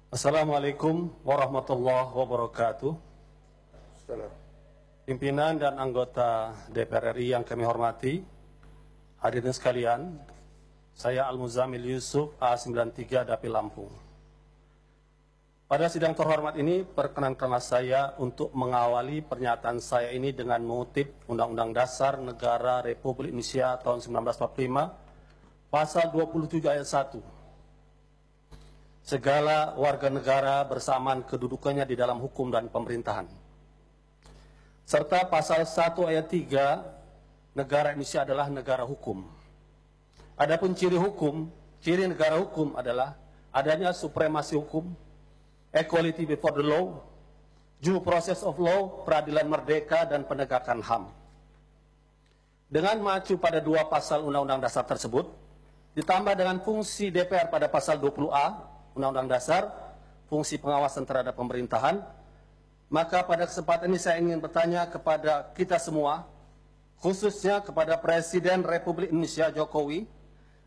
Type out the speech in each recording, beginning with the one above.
Assalamualaikum warahmatullahi wabarakatuh. Salam. Pimpinan dan anggota DPR RI yang kami hormati, hadirin sekalian, saya Al-Muzamil Yusuf A93 Dapil Lampung. Pada sidang terhormat ini, perkenankanlah saya untuk mengawali pernyataan saya ini dengan mengutip Undang-Undang Dasar Negara Republik Indonesia tahun 1945, Pasal 27 ayat 1. Segala warga negara bersamaan kedudukannya di dalam hukum dan pemerintahan. Serta pasal 1 ayat 3, negara Indonesia adalah negara hukum. Adapun ciri negara hukum adalah adanya supremasi hukum, equality before the law, due process of law, peradilan merdeka, dan penegakan HAM. Dengan mengacu pada dua pasal Undang-Undang Dasar tersebut, ditambah dengan fungsi DPR pada pasal 20A Undang-Undang Dasar, fungsi pengawasan terhadap pemerintahan, maka pada kesempatan ini saya ingin bertanya kepada kita semua, khususnya kepada Presiden Republik Indonesia Jokowi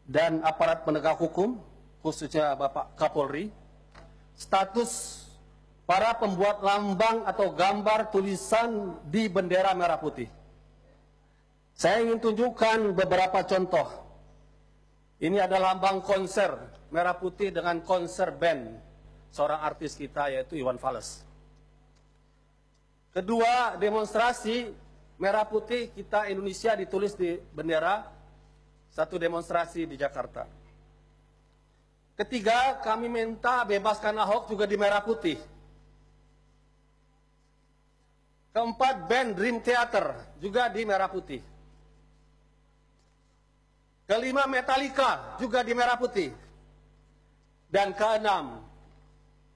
dan aparat penegak hukum, khususnya Bapak Kapolri, status para pembuat lambang atau gambar tulisan di bendera merah putih. Saya ingin tunjukkan beberapa contoh. Ini adalah lambang konser merah putih dengan konser band seorang artis kita yaitu Iwan Fals. Kedua, demonstrasi merah putih kita Indonesia ditulis di bendera, satu demonstrasi di Jakarta. Ketiga, kami minta bebaskan Ahok juga di merah putih. Keempat, band Dream Theater juga di merah putih. Kelima, Metallica juga di merah putih. Dan keenam,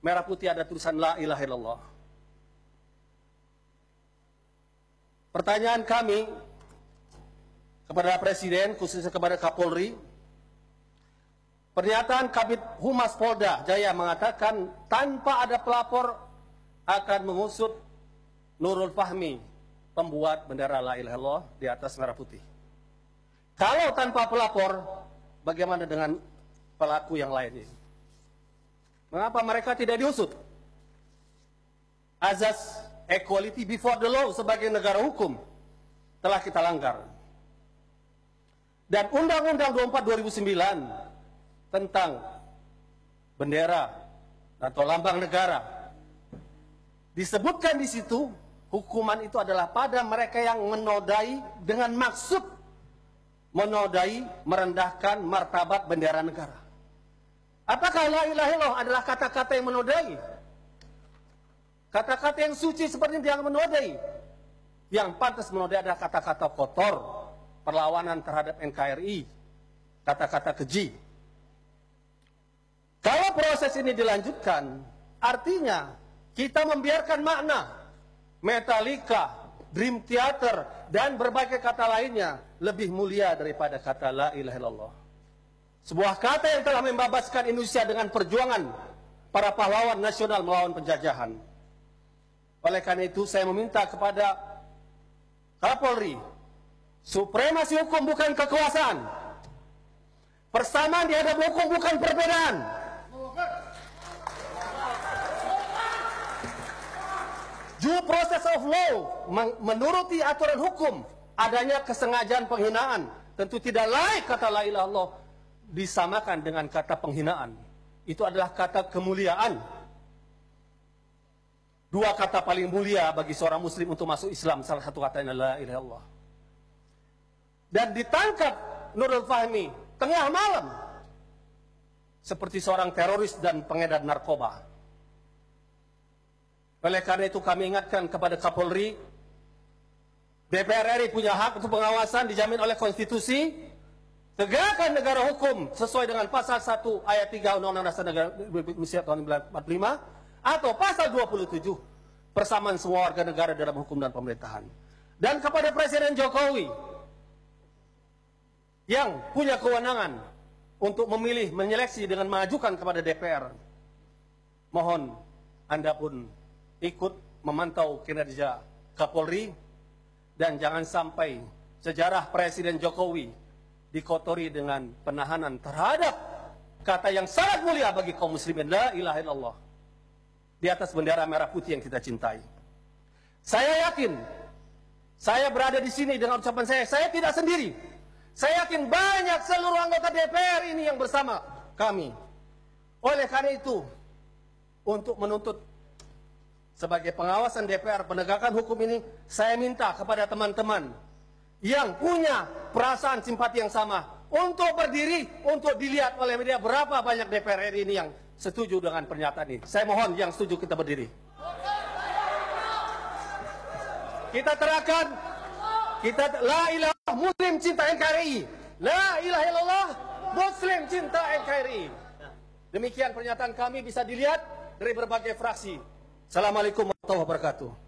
merah putih ada tulisan La ilaha illallah. Pertanyaan kami kepada Presiden, khususnya kepada Kapolri, pernyataan Kabid Humas Polda Jaya mengatakan tanpa ada pelapor akan mengusut Nurul Fahmi, pembuat bendera La ilaha illallah di atas merah putih. Kalau tanpa pelapor, bagaimana dengan pelaku yang lainnya? Mengapa mereka tidak diusut? Azas equality before the law sebagai negara hukum telah kita langgar. Dan Undang-Undang 24 2009 tentang bendera atau lambang negara disebutkan di situ hukuman itu adalah pada mereka yang menodai dengan maksud menodai, merendahkan martabat bendera negara. Apakah la ilaha illallah adalah kata-kata yang menodai? Kata-kata yang suci seperti yang menodai. Yang pantas menodai adalah kata-kata kotor, perlawanan terhadap NKRI, kata-kata keji. Kalau proses ini dilanjutkan, artinya kita membiarkan makna Metallica, Dream Theater, dan berbagai kata lainnya lebih mulia daripada kata la ilaha illallah. Sebuah kata yang telah membebaskan Indonesia dengan perjuangan para pahlawan nasional melawan penjajahan. Oleh karena itu saya meminta kepada Kapolri, supremasi hukum bukan kekuasaan. Persamaan di hadapan hukum bukan perbedaan. Due process of law, menuruti aturan hukum, adanya kesengajaan penghinaan. Tentu tidak layak kata la ilaha illallah disamakan dengan kata penghinaan. Itu adalah kata kemuliaan. Dua kata paling mulia bagi seorang muslim untuk masuk Islam, salah satu katanya la ilaha illallah. Dan ditangkap Nurul Fahmi tengah malam seperti seorang teroris dan pengedar narkoba. Oleh karena itu kami ingatkan kepada Kapolri, DPR RI punya hak untuk pengawasan dijamin oleh konstitusi. Tegakkan negara hukum sesuai dengan pasal 1 ayat 3 Undang-Undang Dasar Negara Republik Indonesia tahun 1945 atau pasal 27 persamaan semua warga negara dalam hukum dan pemerintahan. Dan kepada Presiden Jokowi yang punya kewenangan untuk memilih, menyeleksi dengan mengajukan kepada DPR, mohon Anda pun ikut memantau kinerja Kapolri dan jangan sampai sejarah Presiden Jokowi dikotori dengan penahanan terhadap kata yang sangat mulia bagi kaum muslimin, la ilaha illallah. di atas bendera merah putih yang kita cintai. Saya yakin, saya berada di sini dengan ucapan saya tidak sendiri. Saya yakin banyak seluruh anggota DPR ini yang bersama kami. Oleh karena itu, untuk menuntut sebagai pengawasan DPR penegakan hukum ini, saya minta kepada teman-teman yang punya perasaan simpati yang sama untuk berdiri, untuk dilihat oleh media berapa banyak DPR RI ini yang setuju dengan pernyataan ini. Saya mohon yang setuju kita berdiri. Kita terangkan, kita la ilaha muslim cinta NKRI, la ilaha illallah muslim cinta NKRI. Demikian pernyataan kami bisa dilihat dari berbagai fraksi. Assalamualaikum warahmatullahi wabarakatuh.